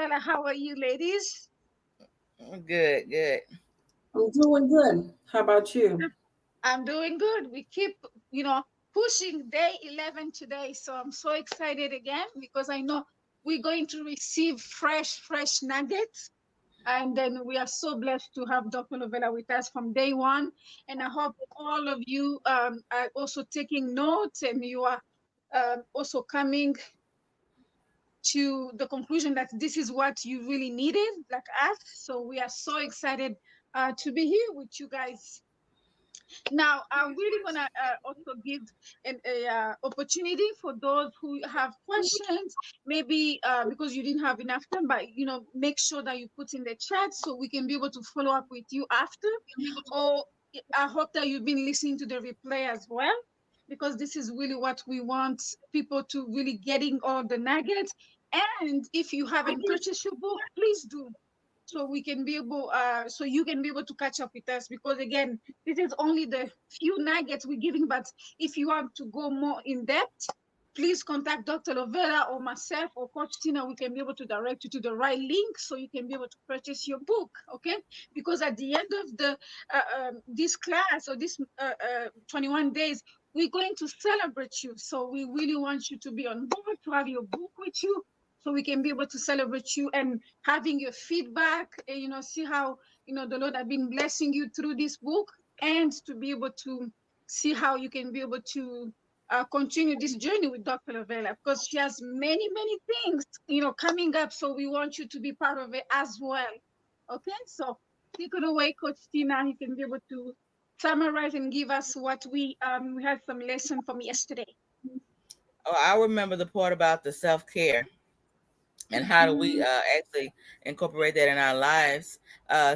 Lovella. How are you, ladies? Good, good. I'm doing good. How about you? I'm doing good. We keep, you know, pushing day 11 today. So I'm so excited again because I know we're going to receive fresh nuggets. And then we are so blessed to have Dr. Lovella with us from day one. And I hope all of you are also taking notes and you are also coming to the conclusion that this is what you really needed, like us. So we are so excited to be here with you guys. Now, I'm really gonna also give an a opportunity for those who have questions. Maybe because you didn't have enough time, but make sure that you put in the chat so we can be able to follow up with you after. Or I hope that you've been listening to the replay as well, because this is really what we want people to really getting all the nuggets. And if you haven't purchased your book, please do, so we can be able so you can be able to catch up with us, because again, this is only the few nuggets we're giving, but if you want to go more in depth, please contact Dr. Lovella or myself or Coach Tina. We can be able to direct you to the right link so you can be able to purchase your book. Okay, because at the end of the this class or this 21 days, we're going to celebrate you. So we really want you to be on board, to have your book with you, so we can be able to celebrate you and having your feedback, see how the Lord has been blessing you through this book, and to be able to see how you can be able to continue this journey with Dr. Lovella, because she has many things coming up, so we want you to be part of it as well. Okay, so take it away, Coach Tina. You can be able to summarize and give us what we had some lesson from yesterday. Oh, I remember the part about the self-care and how do we Mhm. actually incorporate that in our lives.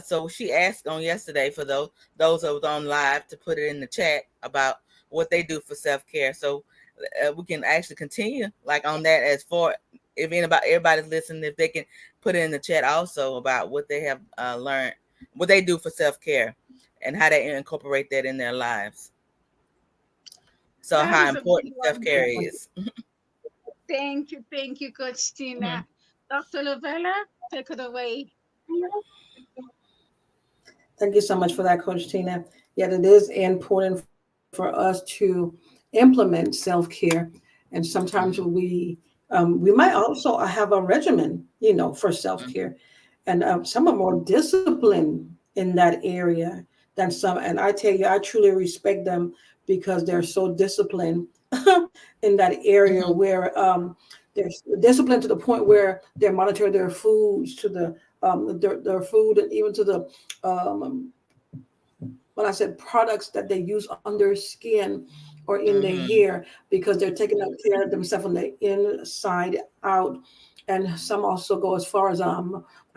So she asked on yesterday for those that was on live to put it in the chat about what they do for self-care. So we can actually continue like on that, as for if everybody's listening, if they can put it in the chat also about what they have learned, what they do for self-care, and how they incorporate that in their lives. So That how is a good important one. self-care is. Thank you, Coach Tina. Mhm. Dr. Lovella, take it away. Thank you so much for that, Coach Tina. Yet it is important for us to implement self-care, and sometimes Mhm. we might also have a regimen, for Mhm. self-care, and some are more disciplined in that area than some. And I tell you, I truly respect them because they're so disciplined in that area Mhm. where they're disciplined to the point where they monitor their foods to their food, and even to the um, when I said products that they use on their skin or in their Mhm. hair, because they're taking care of themselves on the inside out. And some also go as far as I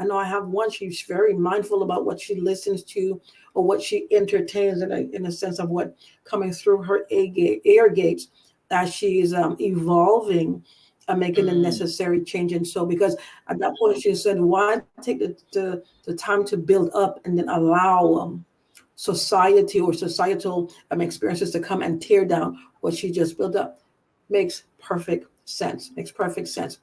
know I have one, she's very mindful about what she listens to or what she entertains, in a sense of what coming through her air gates, as she's evolving and making the Mhm. necessary change. And so, because at that point she said, why take the time to build up and then allow society or societal experiences to come and tear down what she just built up? Makes perfect sense. Makes perfect sense.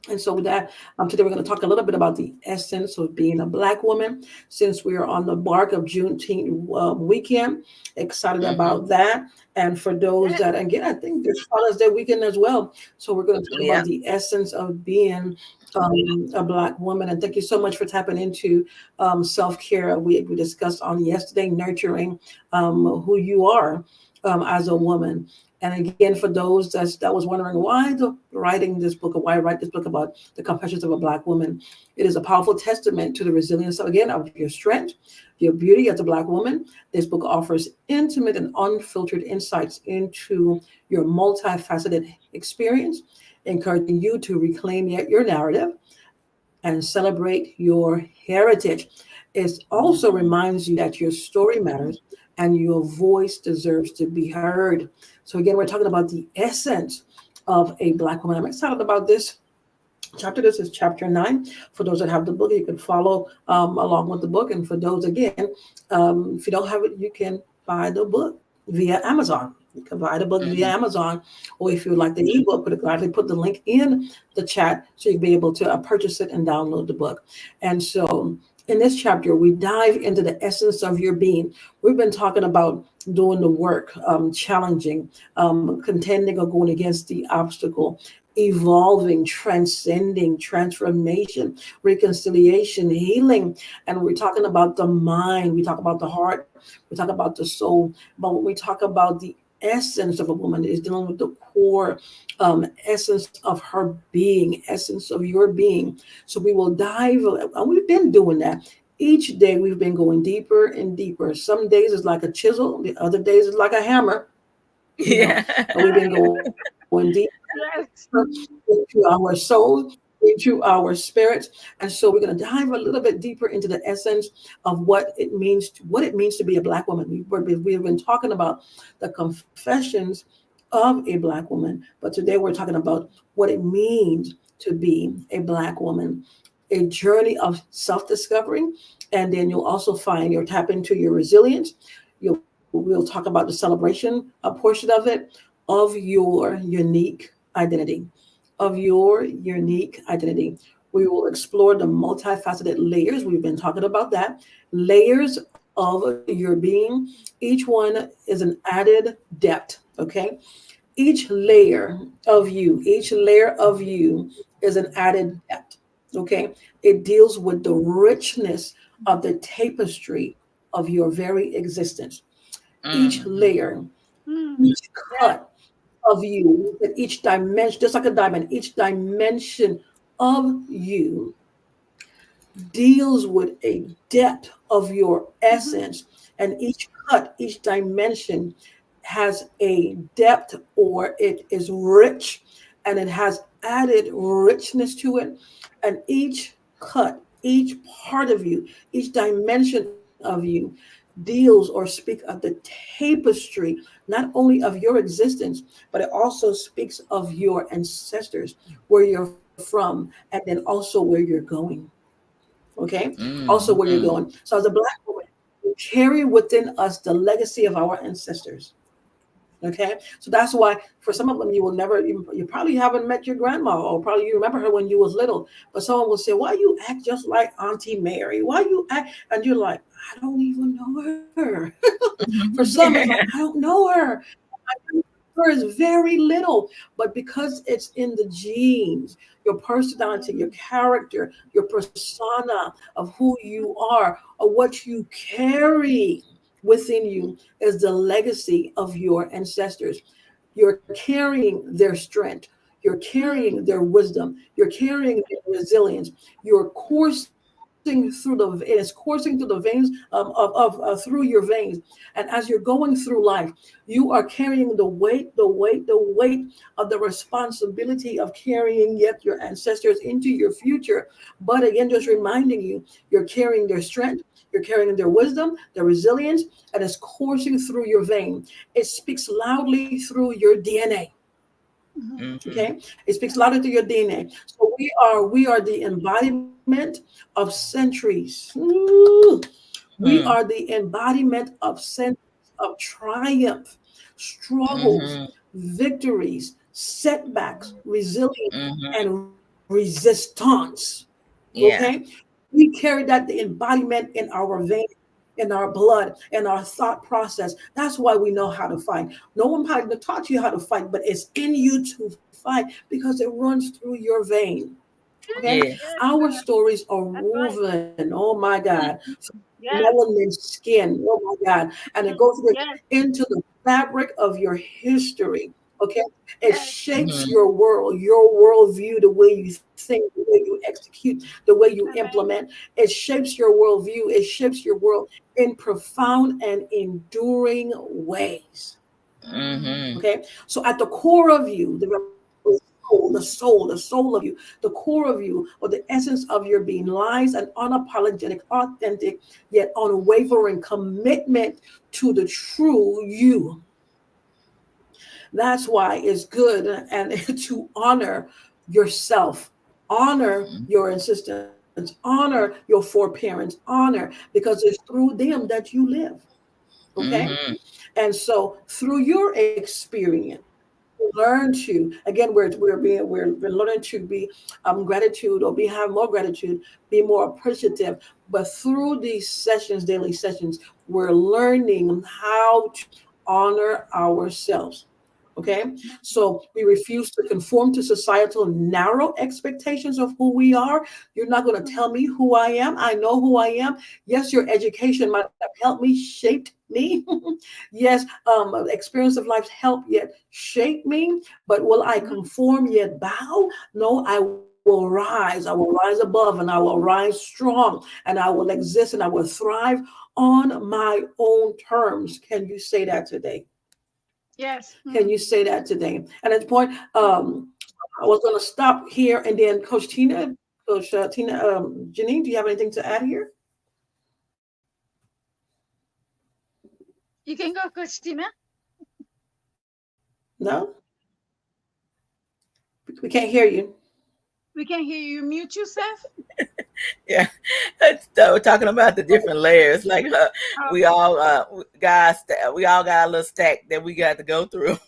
And so with that, today we're going to talk a little bit about the essence of being a Black woman, since we are on the bark of Juneteenth weekend. Excited Mhm. about that. And for those Yes. that, again, I think this Father's Day weekend as well. So we're going to talk about Yeah. the essence of being a Black woman. And thank you so much for tapping into self-care. We discussed on yesterday, nurturing who you are as a woman. And again, for those that was wondering why writing this book, or why write this book about the confessions of a Black woman, it is a powerful testament to the resilience, again, of your strength, your beauty as a Black woman. This book offers intimate and unfiltered insights into your multifaceted experience, encouraging you to reclaim your narrative and celebrate your heritage. It also reminds you that your story matters and your voice deserves to be heard. So, again, we're talking about the essence of a Black woman. I'm excited about this chapter. This is chapter 9. For those that have the book, you can follow along with the book. And for those, again, if you don't have it, you can buy the book via Amazon. You can buy the book via Mm-hmm. Amazon, or if you would like the ebook, would gladly put the link in the chat so you can be able to purchase it and download the book. And so, in this chapter, we dive into the essence of your being. We've been talking about doing the work, challenging, contending or going against the obstacle, evolving, transcending, transformation, reconciliation, healing. And we're talking about the mind, we talk about the heart, we talk about the soul. But when we talk about the essence of a woman, is dealing with the core essence of her being, essence of your being. So we will dive, and we've been doing that. Each day we've been going deeper and deeper. Some days it's like a chisel, the other days it's like a hammer, Yeah. but we've been going deeper Yes. into our souls, into our spirits. And so we're going to dive a little bit deeper into the essence of what it means to be a black woman. We've been talking about the confessions of a black woman, but today we're talking about what it means to be a black woman, a journey of self-discovery. And then you'll also find you'll tap into your resilience. We'll talk about the celebration portion of it, of your unique identity, of your unique identity. We will explore the multifaceted layers. We've been talking about that. Layers of your being. Each one is an added depth. Okay. Each layer of you is an added depth. Okay. It deals with the richness of the tapestry of your very existence. Each Mm-hmm. layer, Mm. each Yes. cut of you, that each dimension, just like a diamond, each dimension of you deals with a depth of your Mhm. essence. And each cut, each dimension has a depth, or it is rich, and it has added richness to it. And each cut, each part of you, each dimension of you deals or speak of the tapestry, not only of your existence, but it also speaks of your ancestors, where you're from, and then also where you're going. Okay, also where you're Mm-hmm. going. So as a black woman, we carry within us the legacy of our ancestors. Okay, so that's why for some of them you will never, you probably haven't met your grandma, or probably you remember her when you was little, but someone will say, why you act just like Auntie Mary, why you act, and you're like, I don't even know her. For some it's like, I Mm-hmm. don't know her. Her is very little, but because it's in the genes, your personality, your Mm. character, your persona of who you are, or what you carry within you, is the legacy of your ancestors. You're carrying their strength, you're carrying Mm. their wisdom, you're carrying their resilience, you're coursing through it's coursing through the veins of through your veins. And as you're going through life, you are carrying the weight of the responsibility of carrying yet your ancestors into your future. But again, just Mm. reminding you, you're carrying their strength, you're carrying their wisdom, their resilience, and it's coursing through your vein. It speaks loudly through your DNA. Mhm. Mm-hmm. Okay, it speaks louder through your DNA. So we are the embodiment of centuries. Ooh. We are Mm-hmm. the embodiment of centuries of triumph, struggles, Mm-hmm. victories, setbacks, resilience, Mm-hmm. and resistance. Okay, Yeah. we carry that, the embodiment, in our veins, in our blood, in our thought process. That's why we know how to fight. No one probably taught you how to fight, but it's in you to fight because it runs through your vein. Okay, Yes. Yes. Yes. our Sir. stories are That's right. woven, oh my God, Mm-hmm. Yes. melanin skin, oh my God, and it Mm. goes Yes. into the fabric of your history. Okay, it Yes. shapes your world, your worldview, the way you think, the way you execute, the way you implement. Amen. It shapes your worldview. It shapes your world in profound and enduring ways. Mm. Mm-hmm. Okay, so at the core of you, the soul of you, the core of you, or the essence of your being, lies an unapologetic, authentic, yet unwavering commitment to the true you. That's why it's good and to honor yourself, honor your insistence, honor your foreparents, honor, because it's through them that you live. Okay. Mm-hmm. And so through your experience, learn to again we're learning to be gratitude or be have more gratitude, be more appreciative. But through these sessions, daily sessions, we're learning how to honor ourselves. Okay, so we refuse to conform to societal narrow expectations of who we are. You're not going to tell me who I am. I know who I am. Yes, your education might have helped me, shaped me. Yes, experience of life helped yet shape me. But will I conform yet bow? No, I will rise. I will rise above, and I will rise strong, and I will exist, and I will thrive on my own terms. Can you say that today? Yes. Can you say that today? And at the point, I was going to stop here, and then Coach Tina, Janine, do you have anything to add here? You can go, Coach Tina. No, we can't hear you. We can hear you. Mute yourself. Yeah. So we're talking about the different layers. Like we Okay. all we all got a little stack that we got to go through.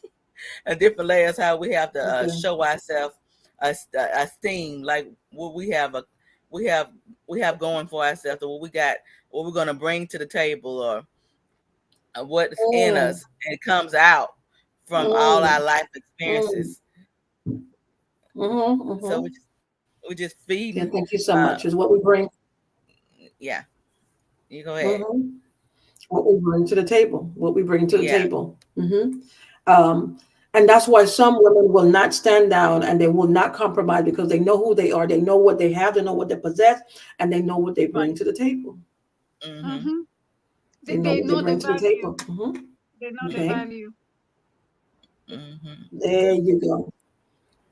And different layers how we have to Okay. show ourselves esteem, like what we have we have going for ourselves, or what we got, what we're going to bring to the table, or what's in Mm, us, and it comes out from all our mm, life mm, experiences. mm-hmm, So mm-hmm. we just Yeah, feeding. thank you so uh much. Is what we bring. yeah, you go ahead. Mm-hmm. What we bring to the table. What we bring to the Yeah. table. Mm-hmm. Um, and that's why some women will not stand down and they will not compromise because they know who they are. They know what they have. They know what they possess, and they know what they bring Right. to the table. Mm-hmm. Mm-hmm. They know They what they know the bring to the value. table. Hmm. They know the Okay. value. Mm-hmm. There you go.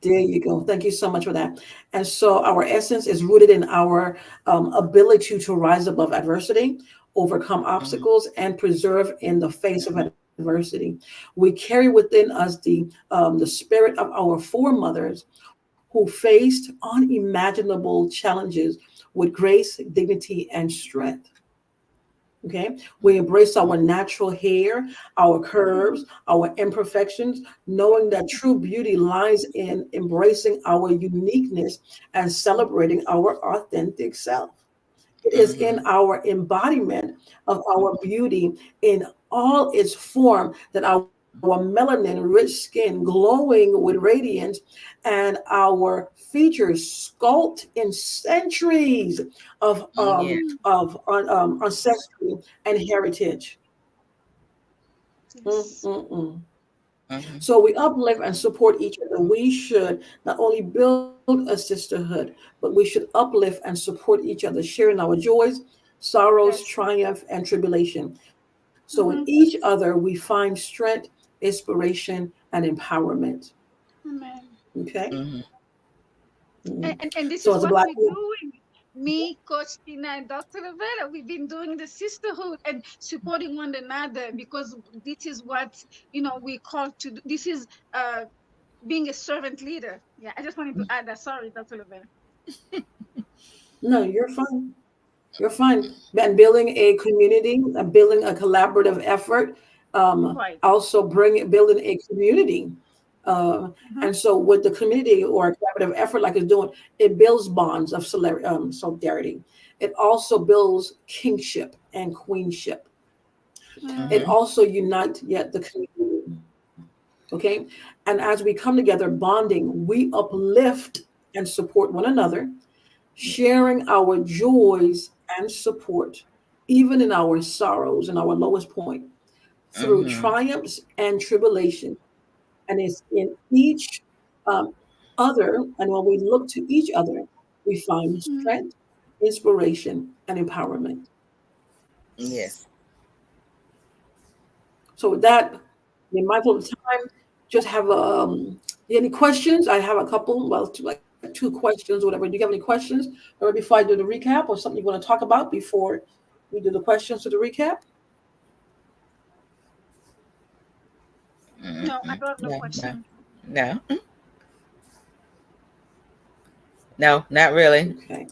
There you go. Thank you so much for that. And so our essence is rooted in our ability to rise above adversity, overcome Mm-hmm. obstacles, and preserve in the face of adversity. We carry within us the spirit of our foremothers who faced unimaginable challenges with grace, dignity, and strength. Okay. We embrace our natural hair, our curves, Mhm. our imperfections, knowing that true beauty lies in embracing our uniqueness and celebrating our authentic self. It is Mm-hmm. in our embodiment of our beauty in all its form that our melanin rich skin glowing with radiance and our features sculpt in centuries of Yeah. ancestry and heritage. Yes. Mm-mm-mm. Mm-hmm. So we uplift and support each other. We should not only build a sisterhood, but we should uplift and support each other, sharing our joys, sorrows, Yes. triumph, and tribulation. So in each Mm-hmm. other, we find strength, inspiration, and empowerment. Amen. Okay. Mm-hmm. Mhm. And this So is as a what black we're doing. Me, Coach Tina, and Dr. Lovella, we've been doing the sisterhood and supporting one another because this is what we call to do. This is uh being a servant leader. Yeah, I just wanted to add that. Sorry, Dr. Lovella. no, you're fine. You're fine. And building a community, building a collaborative effort, Right. also building a community. Uh, Mm-hmm. and so, with the community or a collaborative effort, like it's doing, it builds bonds of solidarity. It also builds kingship and queenship. It Mm-hmm. Mm. also unites yet the community. Okay. And as we come together, bonding, we uplift and support one another, sharing our joys and support, even in our sorrows and our lowest point, through Mm-hmm. triumphs and tribulation. And it's in each other, and when we look to each other, we find Mm. strength, inspiration, and empowerment. Yes. So, with that, be mindful of time. Just have any questions? I have a couple, well, like two questions, whatever. Do you have any questions? Or before I do the recap, or something you want to talk about before we do the questions to the recap? No, I Mm-mm. don't have no No, no, question. no, no, not really. Okay.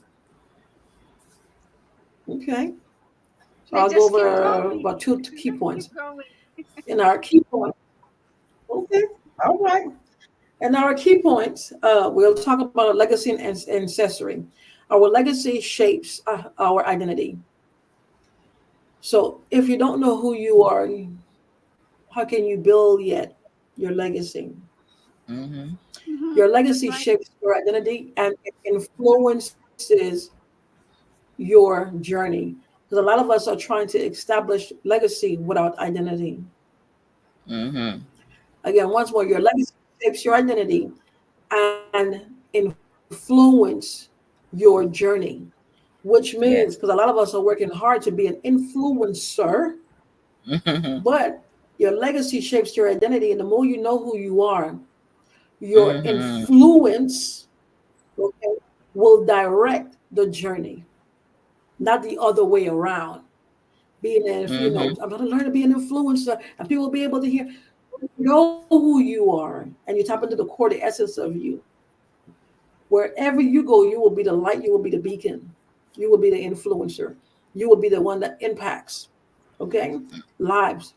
Okay. Let's I'll go just keep over going. about two key Keep points. going. In our key points, okay, all right. And our key points, we'll talk about legacy and ancestry. Our legacy shapes our identity. So if you don't know who you are, how can you build yet your legacy? Mm-hmm. Your That's legacy right. shapes your identity and it influences your journey. Because a lot of us are trying to establish legacy without identity. Mm-hmm. Again, once more, your legacy shapes your identity and influence your journey, which means because a Yes. lot of us are working hard to be an influencer, Mm-hmm. but your legacy shapes your identity. And the more you know who you are, your Mm-hmm. influence, okay, will direct the journey, not the other way around. Being an, you know, Mm-hmm. I'm going to learn to be an influencer, and people will be able to hear, know who you are, and you tap into the core, the essence of you. Wherever you go, you will be the light, you will be the beacon, you will be the influencer, you will be the one that impacts, okay, lives.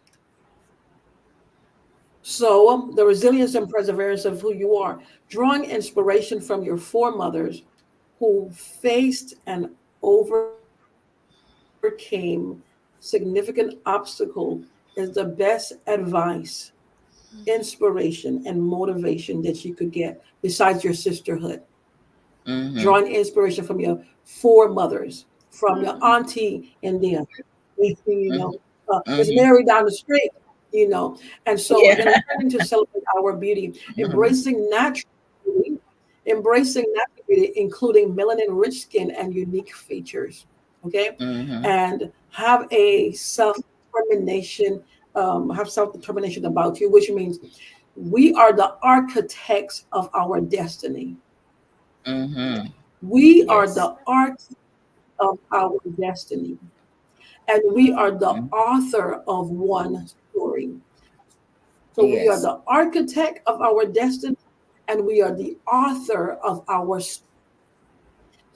So the resilience and perseverance of who you are, drawing inspiration from your foremothers who faced and overcame significant obstacle is the best advice, inspiration, and motivation that you could get besides your sisterhood. Mm-hmm. Drawing inspiration from your foremothers, from your Mm, auntie and them, you know, Miss Mm-hmm. Mary down the street, you know. And so again, Yeah. learning to celebrate our beauty, Mm-hmm. beauty, embracing natural beauty, including melanin rich skin and unique features. Okay. Mm-hmm. And have a self-determination, have self-determination about you, which means we are the architects of our destiny. Mm-hmm. We are Yes. the architects of our destiny. And we are mm, the Mm-hmm. author of one story. So we are Yes. the architect of our destiny and we are the author of our story.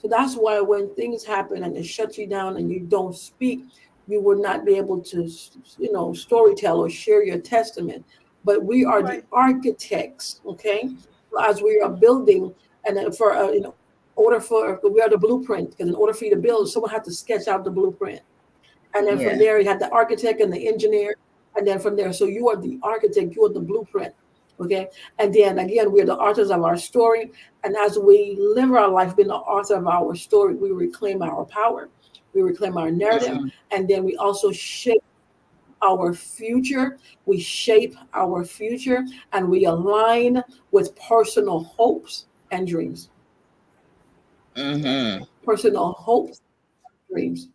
So that's why when things happen and it shuts you down and you don't speak, you will not be able to, you know, storytell or share your testament. But we are the right. architects, okay? As we are building, and then in order for we are the blueprint, because in order for you to build, someone had to sketch out the blueprint. And then from there, Yeah. you had the architect and the engineer, and then from there, so you are the architect, you are the blueprint, okay? And then again, we are the authors of our story, and as we live our life being the author of our story, we reclaim our power, we reclaim our narrative, Mm-hmm. and then we also shape our future. We shape our future, and we align with personal hopes and dreams. Mm-hmm. Personal hopes, dreams.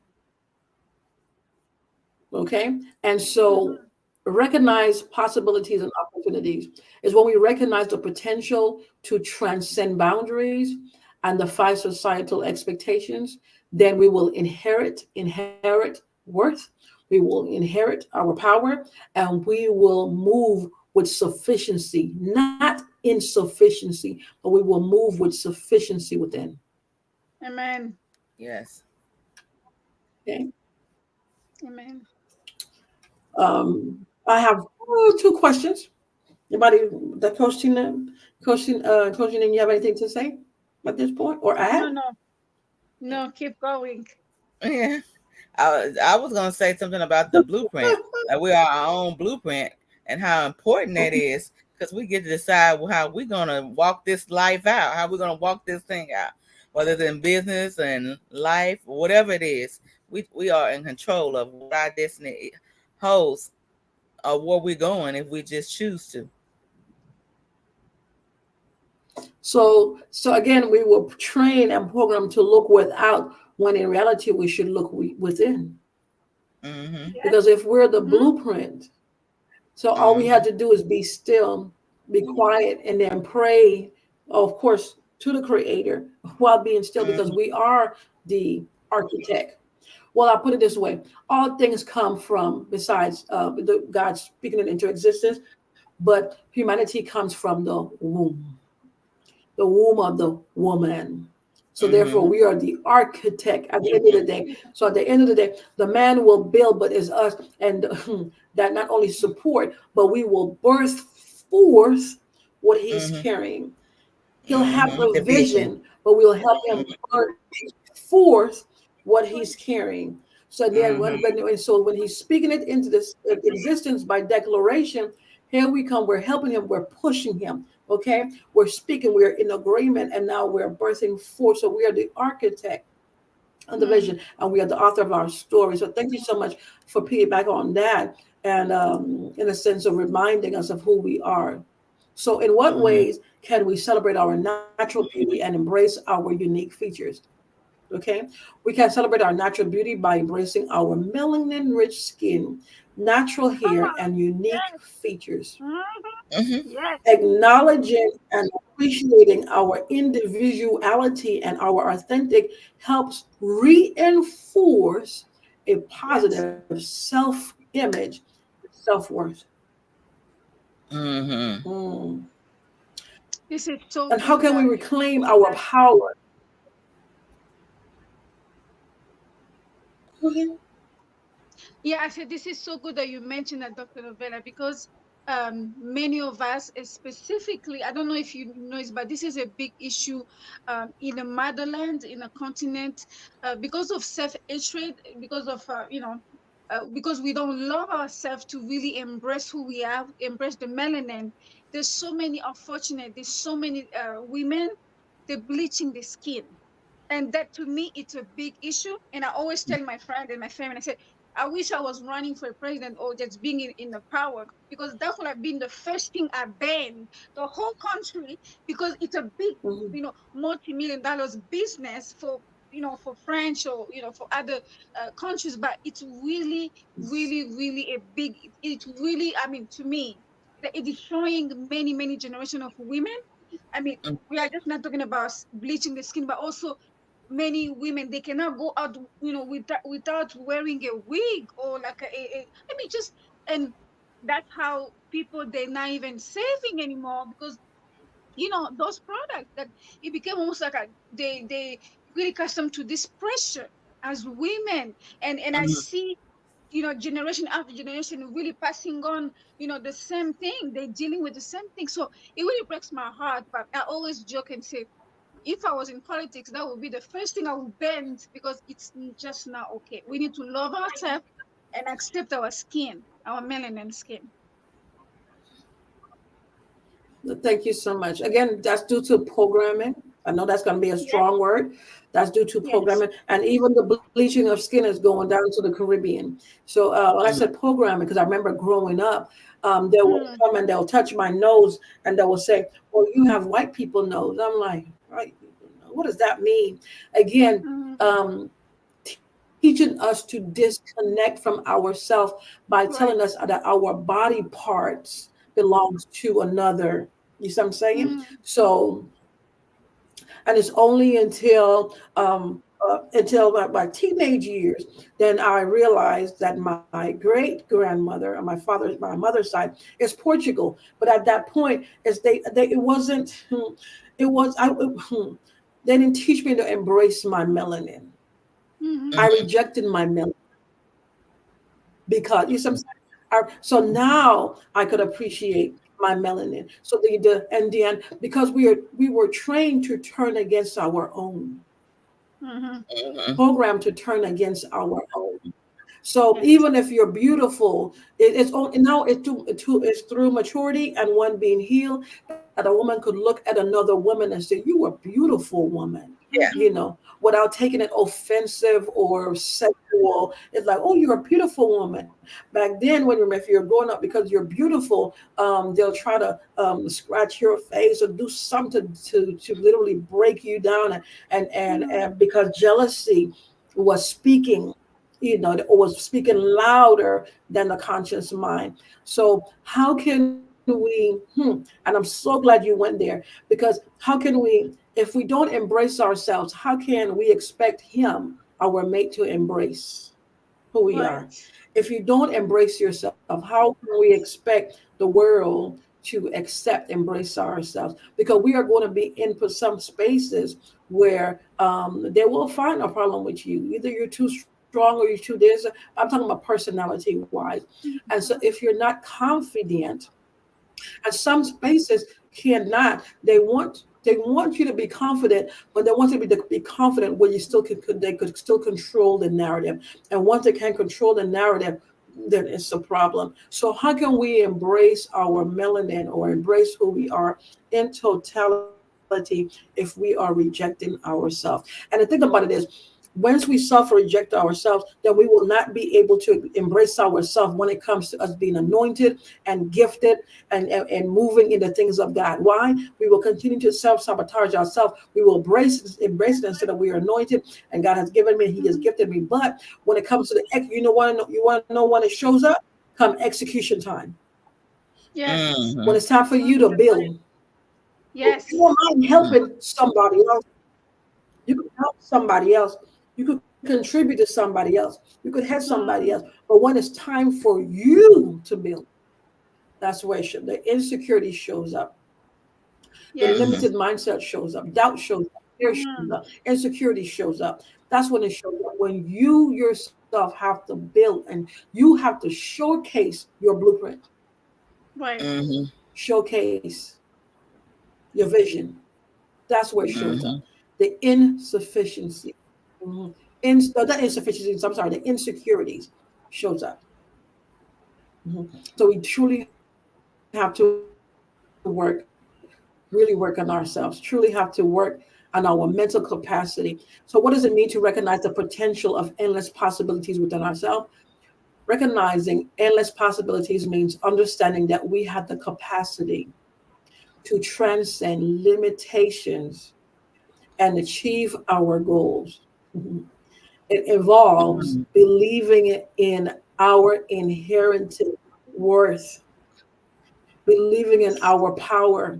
Okay. And so Mhm. recognize possibilities and opportunities is when we recognize the potential to transcend boundaries and defy societal expectations, then we will inherit worth, we will inherit our power, and we will move with sufficiency, not insufficiency, but we will move with sufficiency within. Amen. Yes. Okay. Amen. I have two questions. Anybody, the coaching, and you have anything to say at this point or No, add? no, no, keep going. Yeah. I was gonna say something about the blueprint. That we are our own blueprint and how important that is because we get to decide how we're gonna walk this life out, how we're gonna walk this thing out, whether it's in business and life, whatever it is. We are in control of what our destiny holds or where we're going if we just choose to. So again, we were trained and programmed to look without when in reality we should look within. Mm-hmm. Yes. Because if we're the Mm-hmm. blueprint, so all we had Mm-hmm. to do is be still, be quiet, and then pray, of course, to the Creator while being still, because Mm-hmm. we are the architect. Well, I'll put it this way: all things come from, besides God speaking it into existence, but humanity comes from the womb of the woman. So therefore, Mm-hmm. we are the architect at the end of the day. So at the end of the day, the man will build, but it's us, and that not only support, but we will birth forth what he's Mm-hmm. carrying. He'll have Mm-hmm. the The vision. vision, but we'll help him birth forth what he's carrying. So then, Mm-hmm. when he's speaking it into this existence by declaration, here we come. We're helping him. We're pushing him. Okay, we're speaking. We're in agreement, and now we're birthing forth. So we are the architect of the Mm. vision, and we are the author of our story. So thank you so much for piggyback on that, and in a sense of reminding us of who we are. So, in what Mm-hmm. ways can we celebrate our natural beauty and embrace our unique features? Okay, we can celebrate our natural beauty by embracing our melanin rich skin, natural Come hair, on. and unique Yes. features. Mhm. Mm-hmm. Yes. Acknowledging and appreciating our individuality and our authentic helps reinforce a Yes. positive self image, self worth. Mm-hmm. Mm. This is so And how good. can we reclaim our power? Yeah, I said this is so good that you mentioned that, Dr. Novella, because many of us, specifically, I don't know if you know this, but this is a big issue in the motherland, in the continent, because of self-hatred, because of, because we don't love ourselves to really embrace who we are, embrace the melanin. There's so many unfortunate, there's so many women, they're bleaching the skin, and that to me it's a big issue. And I always tell my friend and my family, I said, I wish I was running for president or just being in the power, because that would have been the first thing I banned the whole country, because it's a big, Mhm. multi-million dollars business for, for French or, for other countries. But it's really, really, really a big, it's really, I mean, to me, that it is showing many, many generation of women. I mean, we are just not talking about bleaching the skin, but also many women, they cannot go out, without wearing a wig or like I mean, just, and that's how people, they're not even saving anymore, because those products, that it became almost like they really accustomed to this pressure as women. And I Mm-hmm. see, generation after generation really passing on, the same thing, they're dealing with the same thing. So it really breaks my heart. But I always joke and say, if I was in politics, that would be the first thing I would bend, because it's just not okay. We need to love ourselves and accept our skin, our melanin skin. Thank you so much. Again, that's due to programming. I know that's going to be a Yes, strong word. That's due to yes. programming. And even the bleaching of skin is going down to the Caribbean. So when I said programming, because I remember growing up, they will Mm, come and they'll touch my nose and they will say, "Well, you have white people nose." I'm like, "White people nose? What does that mean?" Again, mm, teaching us to disconnect from ourselves by telling us right. that our body parts belongs to another. You see what I'm saying? Mm, So, and it's only until my teenage years, then I realized that my great grandmother on my mother's side is Portugal. But at that point, they it wasn't it was I they didn't teach me to embrace my melanin. mm-hmm, I Mm-hmm. rejected my melanin because you see what I'm saying? So now I could appreciate my melanin. So the and then because we were trained to turn against our own, mm-hmm. Mm-hmm. programmed to turn against our own. So Yes. even if you're beautiful, it's only now it's through maturity and one being healed that a woman could look at another woman and say, "You are a beautiful woman," Yeah. Mm-hmm. without taking it offensive or sexual. It's like, "Oh, you're a beautiful woman." Back then, if you're growing up because you're beautiful, they'll try to scratch your face or do something to literally break you down, Mm, and because jealousy was speaking, or was speaking louder than the conscious mind. So how can and I'm so glad you went there, because how can we, if we don't embrace ourselves, how can we expect him, our mate, to embrace who we are? right. If you don't embrace yourself, how can we expect the world to accept, embrace ourselves, because we are going to be in for some spaces where they will find a problem with you. Either you're too strong or you're too this. I'm talking about personality wise. And so if you're not confident, and some spaces cannot, they want you to be confident, but they want you to be confident where you still they could still control the narrative. And once they can control the narrative, then it's a problem. So how can we embrace our melanin or embrace who we are in totality if we are rejecting ourselves? And the thing about it is, once we self-reject ourselves, then we will not be able to embrace ourselves when it comes to us being anointed and gifted and moving in the things of God. Why? We will continue to self-sabotage ourselves. We will embrace it instead of we are anointed and God has given me, He has gifted me. But when it comes to you want to know when it shows up? Come execution time. Yes. When it's time for you to build. You Yes. don't mind helping somebody else. You could help somebody else. You could contribute to somebody else. You could help somebody else. Mm. But when it's time for you to build, that's where the insecurity shows up. The Yes. limited mindset shows up. Doubt shows up. Fear shows Mm. up. Insecurity shows up. That's when it shows up. When you yourself have to build and you have to showcase your blueprint, Right. showcase your vision. That's where it shows up. The insufficiency. Mhm. No, not insufficiencies, I'm sorry, the insecurities shows up. Mhm. So we truly have to work, really work on ourselves, truly have to work on our mental capacity. So what does it mean to recognize the potential of endless possibilities within ourselves? Recognizing endless possibilities means understanding that we have the capacity to transcend limitations and achieve our goals. Mhm. It involves believing in our inherent worth, believing in our power,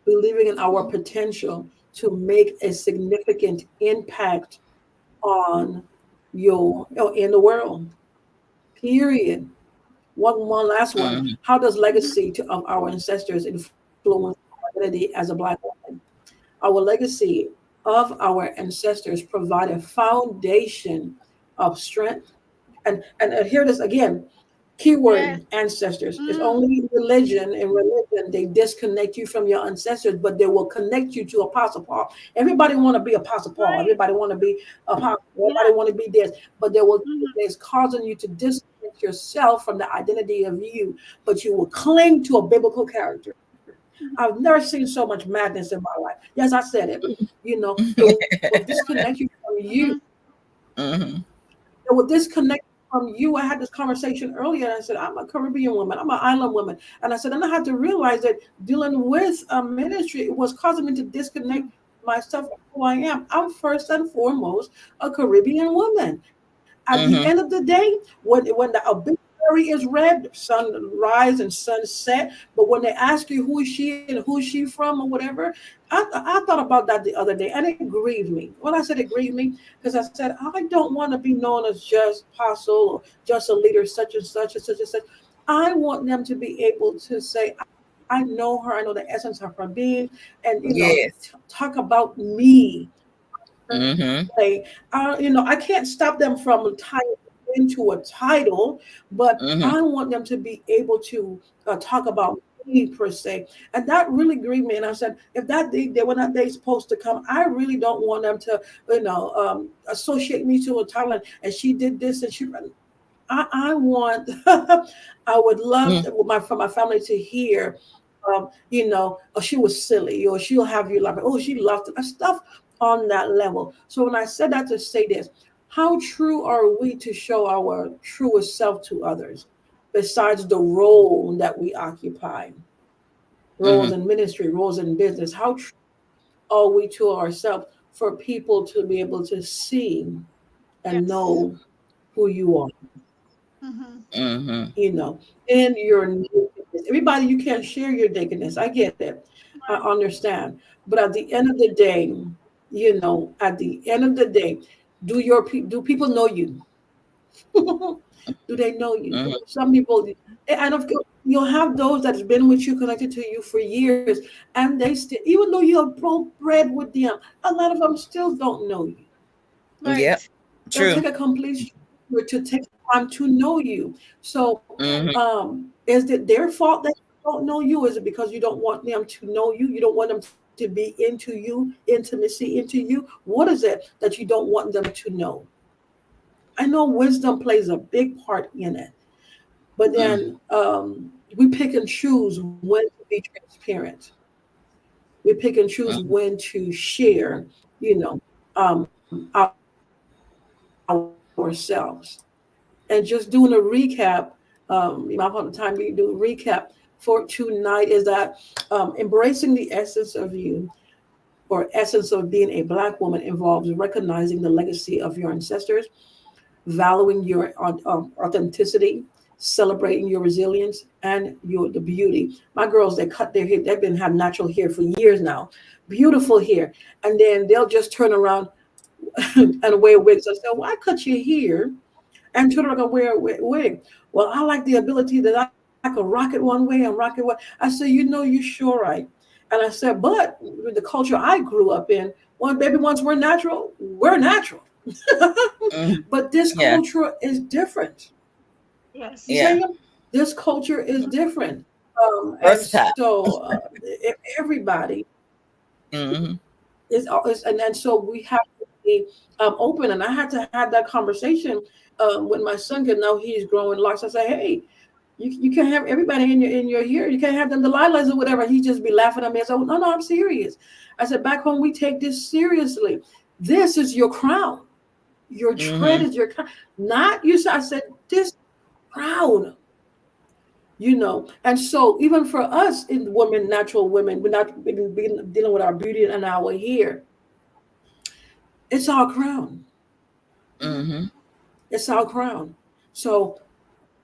believing in our potential to make a significant impact on in the world. Period. One last one. How does legacy of our ancestors influence our identity as a Black woman? Our legacy of our ancestors provide a foundation of strength. And hear this again. Yes. Keyword ancestors. It's Mm. only religion. In religion, they disconnect you from your ancestors, but they will connect you to Apostle Paul. Everybody want to be Apostle Paul. Right. Everybody want to be Apostle. Everybody Yeah. want to be this, but they will. Mhm. It's causing you to disconnect yourself from the identity of you, but you will cling to a biblical character. I've Mhm. never seen so much madness in my life. Yes, I said it. It will disconnect you from you. Mhm. It will disconnect from you. I had this conversation earlier, and I said, I'm a Caribbean woman. I'm an island woman. And I said, and I had to realize that dealing with a ministry was causing me to disconnect Mhm. myself from who I am. I'm first and foremost a Caribbean woman. At the end of the day, when the obituary is read, sunrise and sunset, but when they ask you who is she and who's she from or whatever, I thought about that the other day, and it grieved me. When I said it grieved me, because I said I don't want to be known as just apostle or just a leader, such and such and such and such. I want them to be able to say, I know her. I know the essence of her being, and Yes. talk about me. Mhm. I can't stop them from tying into a title, but Mhm. I want them to be able to talk about me per se, and that really grieved me. And I said, if when that day's supposed to come, I really don't want them to, associate me to a title. And she did this, and I want, I would love Mhm. for my family to hear, oh, she was silly, or she'll have you laughing. Oh, she loved it. Stuff on that level. So when I said that to say this, how true are we to show our truest self to others, besides the role that we occupy, roles Mhm. in ministry, roles in business? How true are we to ourselves for people to be able to see and Yes. know who you are? Mhm. Mhm. In your nakedness. Everybody, you can't share your nakedness. I get it. I Right. understand. But at the end of the day, at the end of the day, do people know you? Do they know you? Mhm. Some people, and of course, You'll have those that's been with you, connected to you for years, and they still, even though you have broke bread with them, a lot of them still don't know you. Yep. Right. They'll True. take a complete stranger to take time to know you. So, Hmm. is it their fault that they don't know you? Is it because you don't want them to know you? You don't want them to be into you, intimacy into you? What is it that you don't want them to know? I know wisdom plays a big part in it, but Mm. then we pick and choose when to be transparent. We pick and choose Mm. when to share, you know, ourselves. And just doing a recap, my part of the time we do a recap for tonight is that embracing the essence of you or essence of being a black woman involves recognizing the legacy of your ancestors, valuing your authenticity, celebrating your resilience and your the beauty. My girls, they cut their hair, they've been having natural hair for years now, beautiful hair, and then they'll just turn around and wear wigs. I said, "Why cut your hair and turn around and wear a wig?" Well, I like the ability that I could rock it one way and rock it one. I said, "You know, you sure right." And I said, "But with the culture I grew up in, one baby, once we're natural, we're natural." Mm. But this Yeah. culture is different. You Yes. Yeah. say this culture is different, and Versatile. so everybody Hmm. is, and so we have to be open. And I had to have that conversation when my son, because now he's growing locks. I say, hey, you can't have everybody in your ear. You can't have them Delilahs or whatever. He just be laughing at me. I said, oh, no, no, I'm serious. I said, back home we take this seriously. This is your crown. Your tread Hmm. is your crown. Not you. I said, this crown. And so even for us in women, natural women, we're not dealing with our beauty and our hair. It's our crown. Hmm. It's our crown. So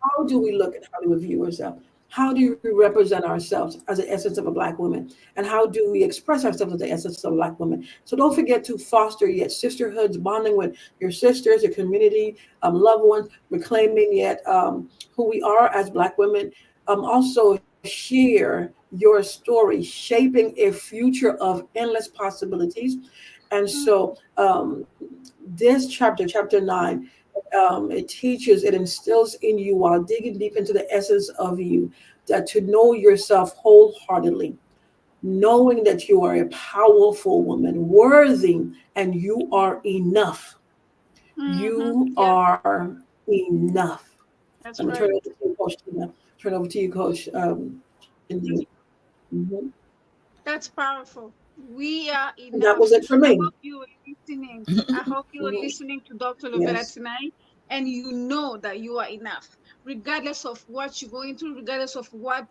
how do we look, and how do we view ourselves? How do we represent ourselves as the essence of a black woman? And how do we express ourselves as the essence of a black woman? So don't forget to foster yet sisterhoods, bonding with your sisters, your community, loved ones, reclaiming yet who we are as black women. Also share your story, shaping a future of endless possibilities. And so this chapter 9, it teaches, it instills in you while digging deep into the essence of you, that to know yourself wholeheartedly, knowing that you are a powerful woman, worthy, and you are enough. You Yeah, are enough. I'm that's gonna turn it right. over to you, Coach Tina. Turn over to you, Coach. Indeed. Mhm. That's powerful. We are And that enough. was it for I me. hope you were listening. I hope you were Mhm. listening to Dr. Lovella Yes. tonight, and you know that you are enough, regardless of what you're going through, regardless of what,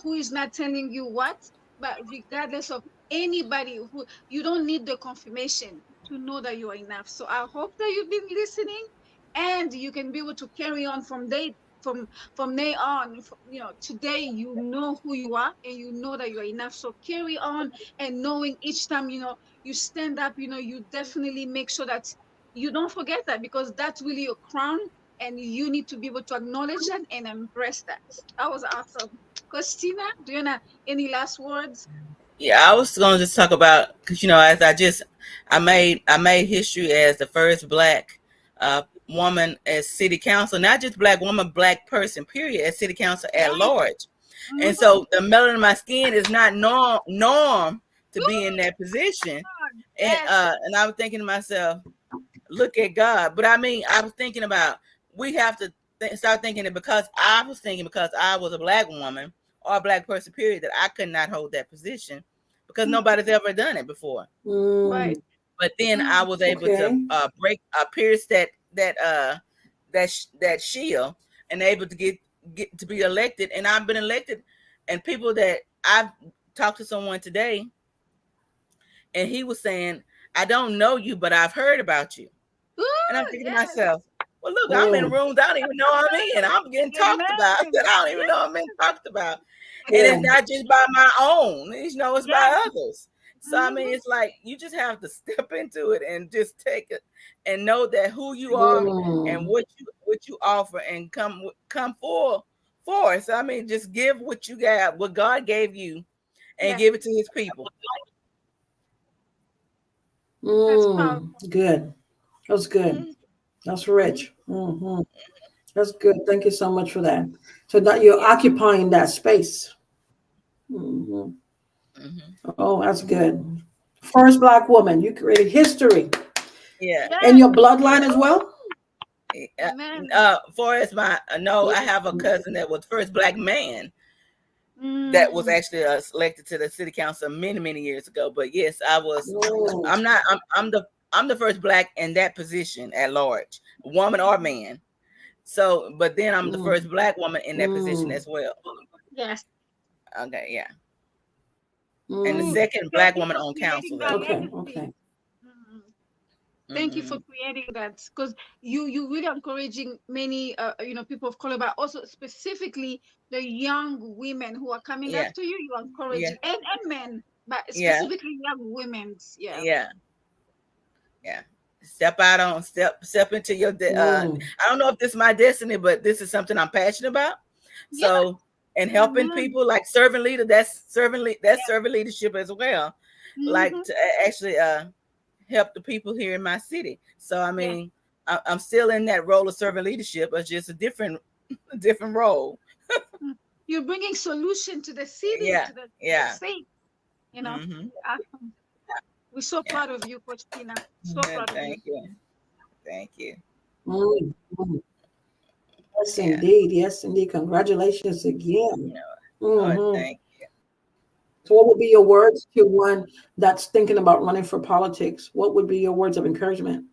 who is not telling you what, but regardless of anybody who, you don't need the confirmation to know that you are enough. So I hope that you've been listening, and you can be able to carry on from from day on. Today you know who you are, and you know that you are enough. So carry on, and knowing each time you stand up, you definitely make sure that you don't forget that, because that's really your crown, and you need to be able to acknowledge that and embrace that. That was awesome. Christina, do you have any last words? Yeah, I was gonna just talk about, because as I made history as the first black woman as city council, not just black woman, black person, period, as city council at Yes. large. And Mhm. so the melanin in my skin is not norm to be in that position. And Yes. I was thinking to myself, look at God. But I mean, I was thinking about, we have to start thinking that, because I was a black woman or a black person, period, that I could not hold that position because Mhm. nobody's ever done it before. Right. Mm, But then I Mhm. was able to okay. pierce that shield, and able to get to be elected. And I've been elected, and people that I've talked to someone today, and he was saying, I don't know you, but I've heard about you. And I'm Ooh, thinking to yes. myself, well, look, I'm in Mm, rooms I don't even know I'm in. I'm getting talked about that Amen. I don't even know Yes. I'm being talked about. And yeah. it's not just by my own, it's Yes. by others. So, I mean, Mhm. it's like you just have to step into it and just take it and know that who you are and Mm, what you offer, and come for us. I mean, just give what you got, what God gave you, and Yeah, give it to His people. that's powerful. Good. That's good. Mm-hmm. That's Mm-hmm. rich. That's good. Thank you so much for that. So that you're Yeah. occupying that space. hmm Mm-hmm. Oh, that's good. First black woman. You created history Yeah. in Yes. your bloodline Yeah. as well. Amen. For as my no, I have a Mm. cousin that was first black man that was Mm. actually selected to the city council many years ago. But yes, I was. Mm. I'm not. I'm the first black in that position at large, woman or man. So, but then I'm the first Mm. black woman in that position Mm. as well. Yes. Okay, yeah, and the Ooh, Mm. second thank black you woman for on creating council that as well. Okay. legacy. Okay. Mm. Thank you for Hmm. creating that, because you really encouraging many people of color, but also specifically the young women who are coming Yeah, after you. You are yeah, encouraging, and men, but yeah, specifically young women's. Yeah. yeah, yeah. Step out on step into your. Mm. I don't know if this is my destiny, but this is something I'm passionate about. Yeah. So, and helping Amen. people like servant leader, that's servant leadership as well. Like Mm-hmm. to actually help the people here in my city. So I Yeah. mean, I'm still in that role of servant leadership, but just a different different role. Mm. You're bringing solution to the city, Yeah, to the yeah. state. You know. Mm-hmm. Awesome. We're so Yeah. proud of you, Coach Tina. So Yeah, proud of you. thank you. Thank you. Mm. Mm. Yes, Yeah. indeed. Yes, indeed. Congratulations again. Oh, hmm thank So, what would be your words to one that's thinking about running for politics? What would be your words of encouragement?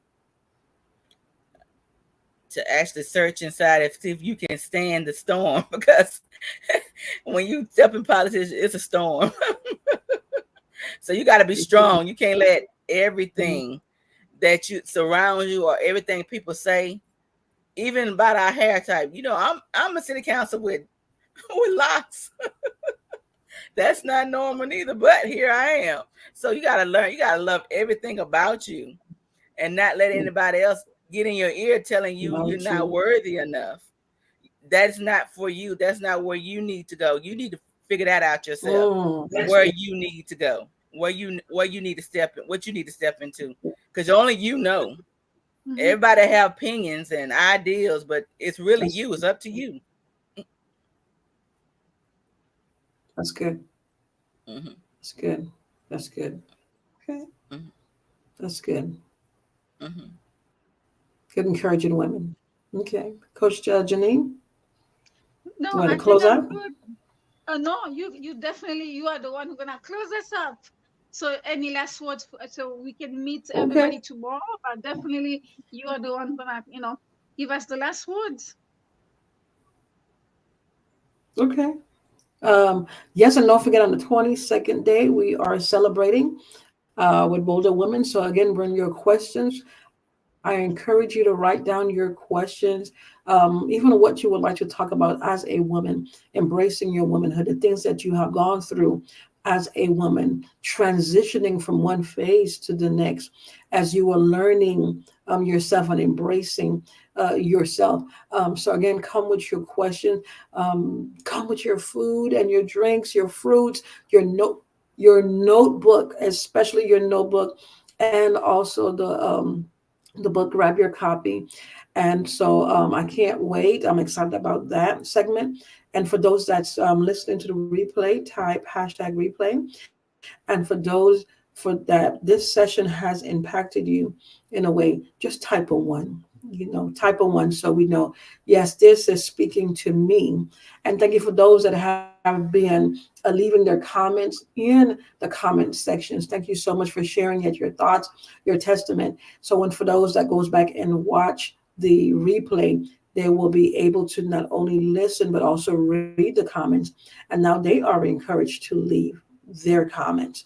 to actually search inside and see if you can stand the storm because when you step in politics, it's a storm. So you got to be strong. You can't let everything that you surround you or everything people say, even about our hair type. I'm a city council with with locks. That's not normal either, but here I am. So you got to learn. You got to love everything about you and not let anybody else get in your ear telling you you're About not you. worthy enough. That's not for you. That's not where you need to go. You need to figure that out yourself. That's Where good. you need to go. Where you need to step in. What you need to step into. Because only you know. Hmm. Everybody have opinions and ideals, but it's really That's, you. It's up to you. that's good. Hmm. That's good. That's good. Okay. Hmm. That's good. Hmm. Good encouraging women. Okay. Coach Janine, No, you want I to think close I'm out? good. No, you definitely, you are the one who's gonna close us up. So any last words, so we can meet Okay. everybody tomorrow, but definitely you are the one gonna, give us the last words. Okay. Yes, and don't forget on the 22nd day, we are celebrating with Bolder Women. So, again, bring your questions. I encourage you to write down your questions, even what you would like to talk about as a woman, embracing your womanhood, the things that you have gone through as a woman, transitioning from one phase to the next as you are learning yourself and embracing yourself. So, again, come with your questions, come with your food and your drinks, your fruits, your notebook, especially your notebook, and also the book. Grab your copy. And so I can't wait. I'm excited about that segment. And for those that's listening to the replay, type hashtag replay. And for those for that this session has impacted you in a way, just type a one. Type a one so we know, yes, this is speaking to me. And thank you for those that have been leaving their comments in the comment sections. Thank you so much for sharing yet your thoughts, your testament. So when for those that goes back and watch the replay, they will be able to not only listen but also read the comments. And now they are encouraged to leave their comments,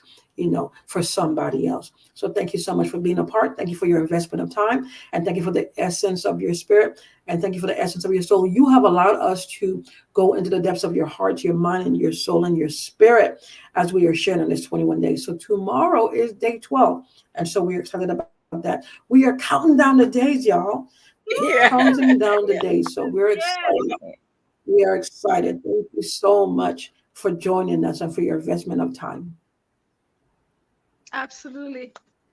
for somebody else. So thank you so much for being a part. Thank you for your investment of time. And thank you for the essence of your spirit. And thank you for the essence of your soul. You have allowed us to go into the depths of your heart, your mind, and your soul and your spirit as we are sharing in this 21 days. So tomorrow is day 12. And so we're excited about that. We are counting down the days, y'all. Yeah. Counting down the Yeah. days. So we're Yes. excited. We are excited. Thank you so much for joining us and for your investment of time. Absolutely.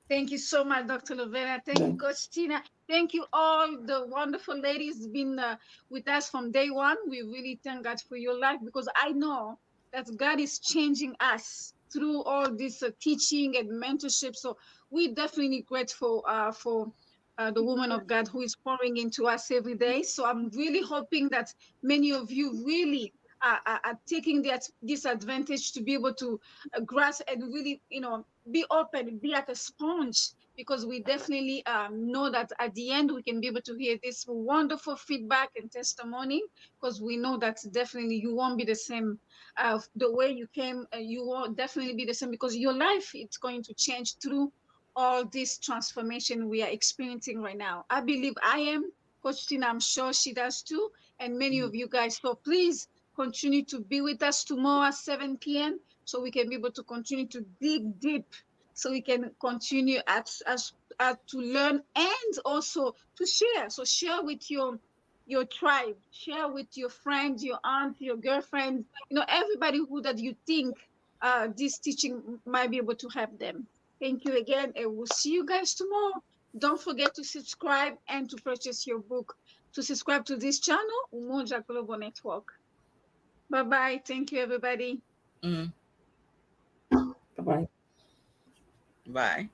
Thank you so much, Dr. Lovella. Thank you, Okay. Coach Tina. Thank you, all the wonderful ladies been with us from day one. We really thank God for your life because I know that God is changing us through all this teaching and mentorship. So we definitely grateful for the woman of God who is pouring into us every day. So I'm really hoping that many of you really are taking that this advantage to be able to grasp and really, be open, be like a sponge, because we definitely know that at the end we can be able to hear this wonderful feedback and testimony, because we know that definitely you won't be the same the way you came. You won't definitely be the same because your life it's going to change through all this transformation we are experiencing right now. I believe I am. Coach Tina, I'm sure she does too, and many of you guys. So please continue to be with us tomorrow at 7 p.m. so we can be able to continue to dig deep, so we can continue to learn and also to share. So share with your tribe, share with your friends, your aunt, your girlfriend, everybody who that you think this teaching might be able to help them. Thank you again, and we'll see you guys tomorrow. Don't forget to subscribe and to purchase your book. To subscribe to this channel, Umoja Global Network. Bye bye. Thank you, everybody. Mm, Bye bye. bye.